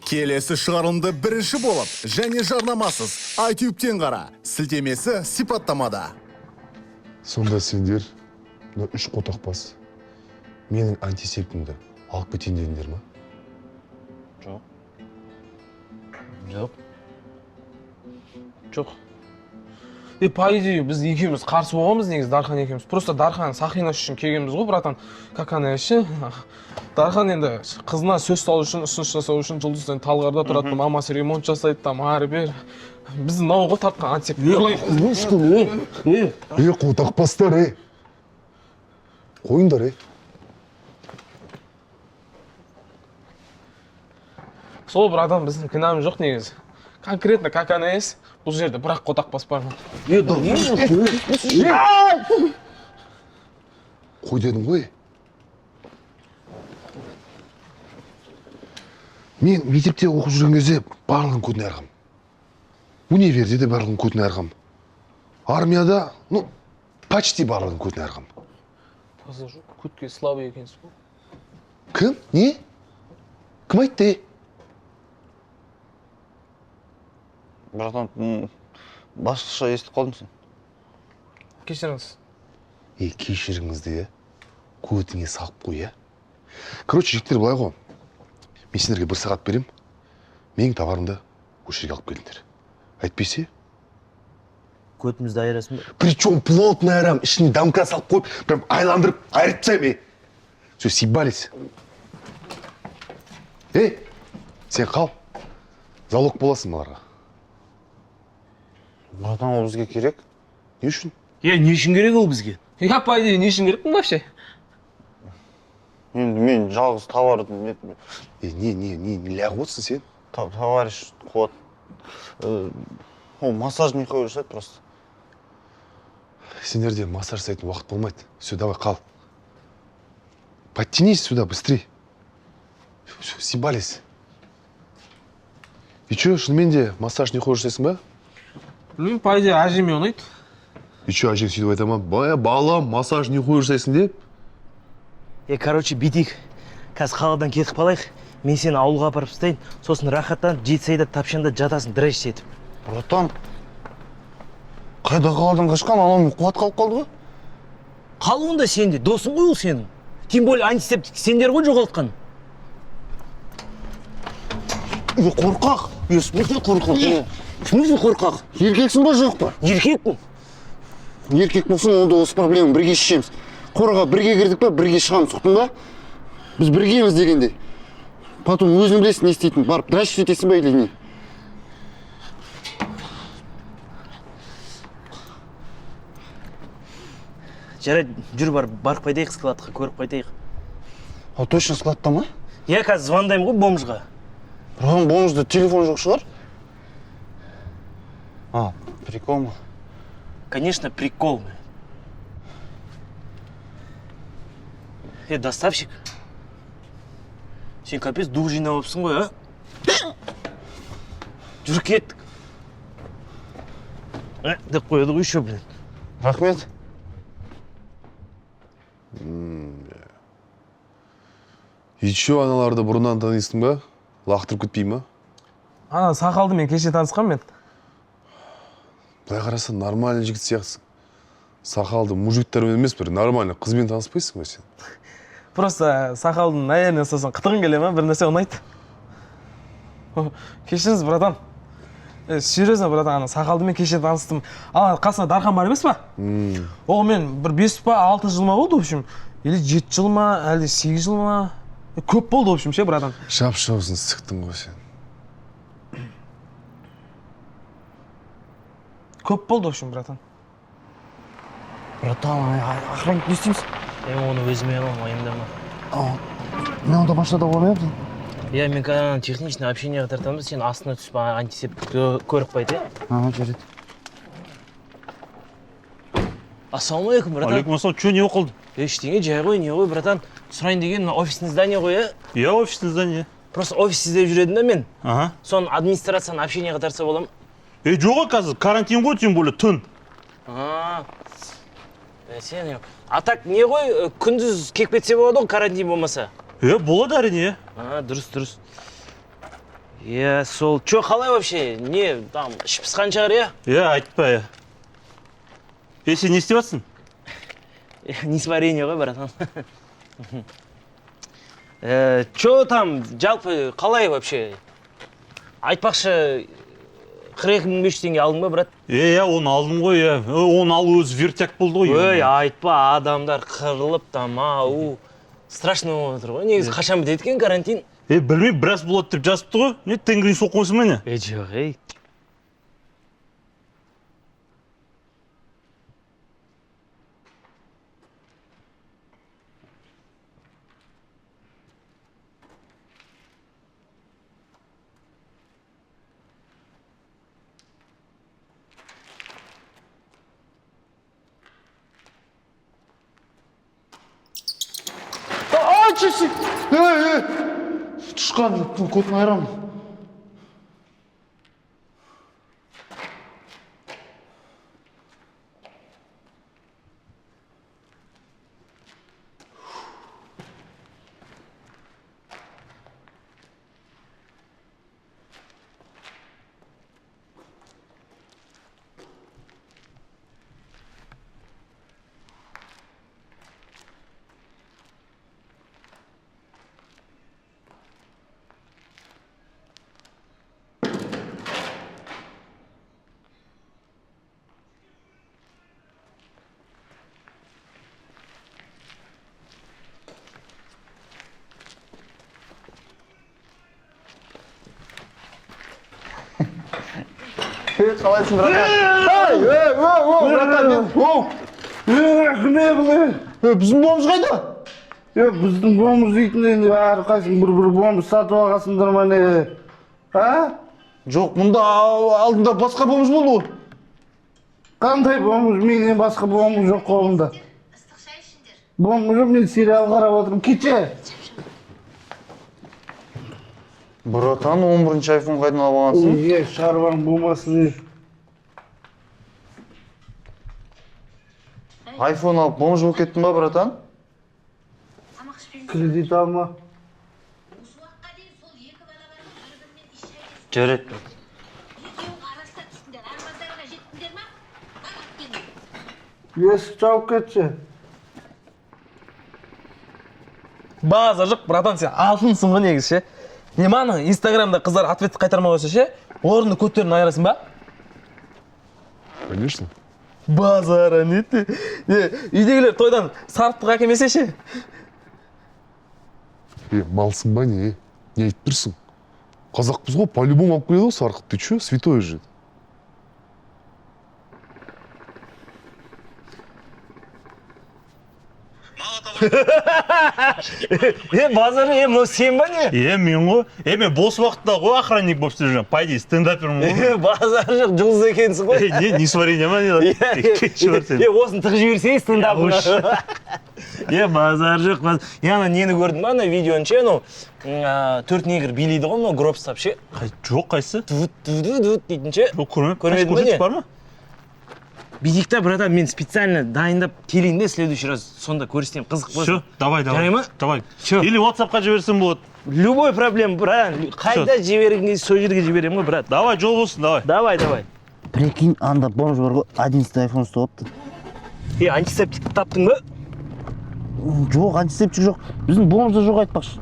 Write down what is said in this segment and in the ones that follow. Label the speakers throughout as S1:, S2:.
S1: Келесі шығарылымды бірінші болып, және жарнамасыз iTube'тен қара, сілтемесі сипаттамада.
S2: Сонда сендер, мына үш қотақпас, менің антисептімді алып кетейін дедіңдер ма?
S3: Жоқ. По идее, біз екеуміз қарсы болғанбыз негізі, Дархан екеуміз. Просто Дархан Сақинаш үшін келгенбіз ғой, братан. Каканы іші. Дархан енді қызына сөз салу үшін, ұсыныс жасау үшін жұлдыздан Талғарда тұратын, мамасы ремонт жасайды, там ары бер. Біздің науға тартқан антисепт.
S2: Қотақпастар, қойыңдар,
S3: Сол братан біздің кінәміз жоқ негізі. Конкретно каканы ес, бұл жерде бірақ қотақпас бар ма?
S2: Қой дедім ғой. Мен мектепте оқып жүрген кезде барлығын көтіне арғам. Универде де барлығын көтіне арғам. Армияда, почти барлығын көтіне арғам.
S3: Таза жоқ, көтке слабый екенсіз ғой.
S2: Кім? Не? Кім айтты?
S4: Братан, басқаша естіп қалдым сен.
S3: Кешіріңіз.
S2: Кешіріңізді, көтіңе салып қой, Короче, жігіттер былай ғой. Мен сендерге 1 сағат берем. Менің товарымды осы жерге алып келіңдер. Әйтпесе?
S4: Көтімізді айырасың ба?
S2: Причем плотно айырам, ішіне домкрат салып қойып, прям айландырып айырып тастаймын. Все, съебались. Сен қал. Залог боласың маларға.
S4: Братан, ол бізге керек?
S2: Не үшін?
S4: Не үшін керек ол бізге?
S3: По идее, не үшін керекпін вообще?
S4: Мен жалғыз товарды...
S2: Не ләғып отырсың сен?
S4: Товарищ қуат. Ол массаж не қойып жасайды просто.
S2: Сендерде массаж жасайтын уақыт болмайды. Все, давай, қал. Подтянись сюда, быстрей. Все, съебались. И че, шынымен де массаж не қойып жасайсың ба?
S3: Білмеймін, по идее, әжеме ұнайды.
S2: И че, әжең сөйтіп айта ма? Балам, массаж не қойып жасайсың деп?
S5: Короче, битик. Қазір қаладан кетіп қалайық. Мен сені ауылға апарып тастайын. Сосын рахаттанып, жетісайда тапшанда жатасың драйв етіп.
S4: Братан, қайда қаладан қашқан? Анаумен қуат қалып қалды ғой?
S5: Қалуында сенде, досың ғой ол сенің. Тем более антисептик сендер ғой жоғалтқан.
S4: Қорқақ. Смысл қорқақ.
S5: Смысл қорқақ?
S4: Еркексің ба жоқ па?
S5: Еркекпін.
S4: Еркек болсаң, онда осы проблеманы бірге шешеміз. Қораға бірге кірдік па, бірге шығамыз, ұқтың ба? Біз біргеміз дегенде. Потом өзің білесің не істейтін, барып драйв етесің ба или не?
S5: Жарайды, жүр барып қайтайық складқа, көріп қайтайық.
S4: А точно складта ма?
S5: Қазір звондаймын ғой бомжға.
S4: Братан, бомжда телефон жоқ шығар? Прикол ма?
S5: Конечно, прикол. Доставщик. Сен капец дух жинап алыпсың ғой, Жүр кеттік. Деп қояды ғой еще, блин.
S4: Рахмет.
S2: И че, аналарды бұрыннан танисың ба? Лақтырып кетпей ма?
S3: Ана Сақалды мен кеше танысқан мен.
S2: Былай қарасаң, нормальный жігіт сияқтысың. Сақалды мужиктармен емес, бір нормальный қызбен таныспайсың ба сен?
S3: Просто Сақалдың әйеліне сосын қытығын келе ма, бір нәрсе ұнайды. Кешіріңіз, братан. Серьезно, братан, ана Сақалды мен кеше таныстым. Қасына Дархан бар емес па? Оғы мен бір 5 па, 6 жыл ма болды, в общем. Или 7 жыл ма, әлде 8 жыл ма? Көп болды, в общем, ше, братан.
S2: Шап-шаузын сықтың ғой сен.
S3: Көп болды, в общем, братан.
S4: Братан, охранник не істейміз?
S5: Оны өзіме алам, айымдама.
S4: Мен онда машинада болмаймын.
S5: Мен каналын техничный общениеға тартамыз, сен астына түсіп антисептик көріп қайты.
S4: Жарайды.
S5: Ассалаумалейкум, братан.
S6: Алейкум ассалам, че не оқылды?
S5: Ештеңе, жай ғой, не ғой, братан. Сұрайын деген офисный здание ғой,
S6: Я офисный здание.
S5: Просто офис іздеп жүредім да мен.
S6: Ага.
S5: Соны администрацияны общениеға тартса болам.
S6: Жоқ қазір, карантин ғой, тем более түн.
S5: Сен yok. А так не ғой, күндіз кеп кетсе болады ғой, карантин болмаса.
S6: Болады әрине.
S5: Дұрыс. сол чё қалай вообще не там іш пысқан шығар
S6: айтпа, сен не істеп жатсың?
S5: Несварение ғой, братан. Чё там жалпы қалай вообще? Айтпақшы 42.500 теңге алдың ба, брат?
S6: Оны алдым ғой, оны алу өзі вертяк болды ғой.
S5: Айтпа, адамдар қырылып там, страшно болып отыр ғой. Негізі қашан бітеді екен карантин?
S6: Білмеймін, біраз болады деп жазыпты ғой. Не тенгрин соққонсың ба не?
S5: Жоқ,
S4: Тышқан көтін айрам. Қалайсың, братан? Біздің бомыз қайда?
S7: Біздің бомыз дейтін енді әрқайсың бір бомыз сатып алғасыңдар ма не?
S4: Жоқ, мұнда алдында басқа бомыз болды ғой.
S7: Қандай бомыз? Менен басқа бомыз жоқ қолымда. Бомыз жоқ, мен сериал қарап отырмын. Кеше.
S4: Братан, 11-ші айфон қайдан алып алғансың?
S7: Шаруаң болмасын.
S4: Айфон алып бомж болып кеттің ба, братан?
S7: Кредит алма.
S5: Жарайды.
S7: Есік жауып кетші.
S3: Базар жоқ, братан, сен алтынсың ғой негізі ше. Не мана инстаграмда қыздар ответ қайтармай қойса ше, орынды көтерін айырасың ба?
S2: Конечно.
S3: Базара нетті. Үйдегілер тойдан сарыптық әкемесе ше.
S2: Малсың ба не? Не айтып тұрсың? Қазақпыз ғой, по-любому алып келеді ғой сарқыт. Ты чё, святой же.
S5: Базар, мынау сен ба не?
S6: Мен ғой. Мен бос уақытта ғой охранник болып істеп жүрмін. Пойди, стендапермін ғой.
S5: Базар жоқ, жұлдыз екенсің ғой.
S6: Не сварение ма не? Кетші бар сен.
S5: Осын тық жіберсей стендапына. Базар жоқ. Яна нені көрдің ба, ана видеоны ше, анау 4 негр билейді ғой, анау гроб ұстап ше.
S6: Жоқ, қайсы?
S5: Дут дейтін ше.
S6: Көрмедім ба не? Бар ма?
S5: Бидикта, братан, мен специально дайындап келейін де, следующий раз сонда көрсетем, қызық болсын.
S6: Все, давай.
S5: Жарай ма?
S6: Давай.
S5: Всё.
S6: Или WhatsApp-қа жіберсем болады.
S5: Любой проблема, брат. Қайда жіберген, сол жерге жіберем ғой, брат.
S6: Давай, жол болсын, давай.
S5: Давай.
S7: Прикинь, анда бомж бар ғой, 11-й айфон ұстап алыпты.
S5: Антисептик таптың ба?
S7: Жоқ, антисептик жоқ. Біздің бомжда жоқ айтпақшы.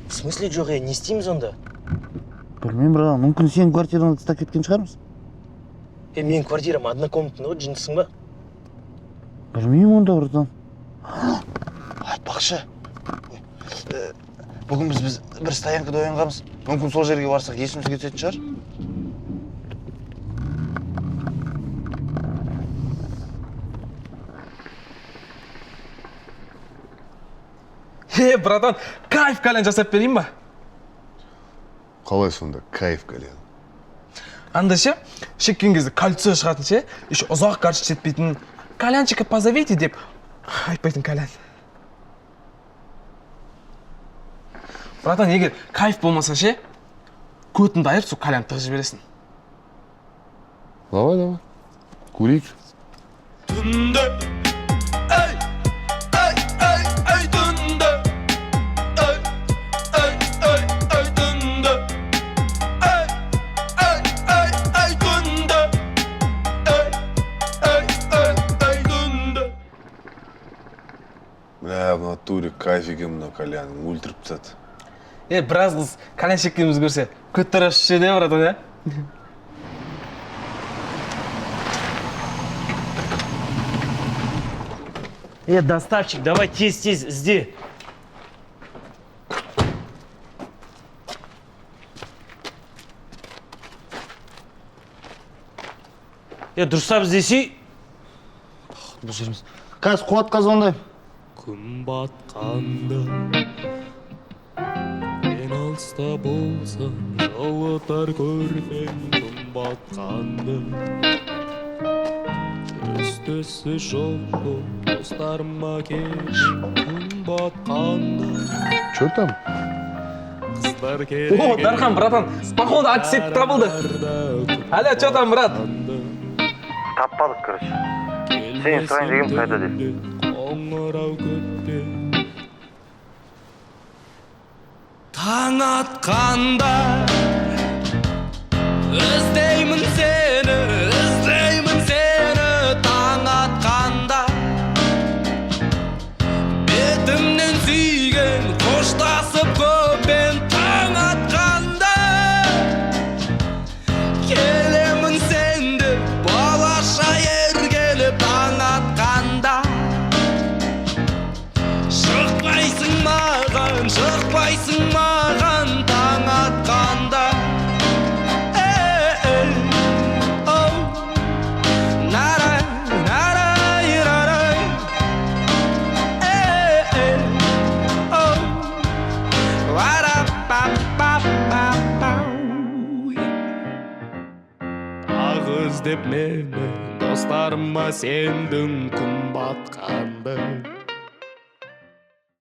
S5: В смысле жоқ, не істейміз онда?
S7: Білмеймін, брат, мүмкін сен квартираны тастап кеткен шығармыз?
S5: Менің квартирам однокомнатный ғой, жынысың ба?
S7: Білмеймін онда, братан.
S4: Айтпақшы. Бүгін біз бір стоянкада оянғанбыз. Мүмкін сол жерге барсақ есіміз кететін шығар.
S3: Братан, кайф кальян жасап берейін ба?
S2: Қалай сонда, кайф кальян.
S3: Анда ше, шеккен кезде кольцо шығатын ше, еще ұзақ горчить етпейтін. Кальянчика позовите деп айтпайтын кальян. Братан, егер кайф болмаса ше, көтінді айырып, сол кальян тығып жібересің.
S2: Давай. Курик.
S8: Түнде, ай, түнде, ай,
S2: Турик кайфеге мына кальяның өлтіріп тастады.
S3: Біраз қыз кальян шеккенімізді көрсе, көттір ашшы де братан,
S5: Доставщик, давай тез-тез ізде. Дұрыстап іздесей. Бұл жеріміз.
S7: Қазір қуатқа звондаймын.
S8: күн батқанда мен алыста болсам жылытар көрмем күн батқанды із-түссіз жоқ достарыма келем күн батқанда
S2: Чё там?
S8: қыздар
S3: О, Дархан, братан, походу антисептик табылды. Аля, чё там, брат?
S5: Таппадық, короче. Сен сұрайын дегенім қайда деді.
S8: қоңырау көтте таң атқанда іздеймін сені таң атқанда бетімнен сүйген қоштасып көппен таң атқанда келемін сенді балаша еркелеп таң атқанда шықпайсың маған таң атқанда ақ іздеп мені достарыма сендің күн батқанда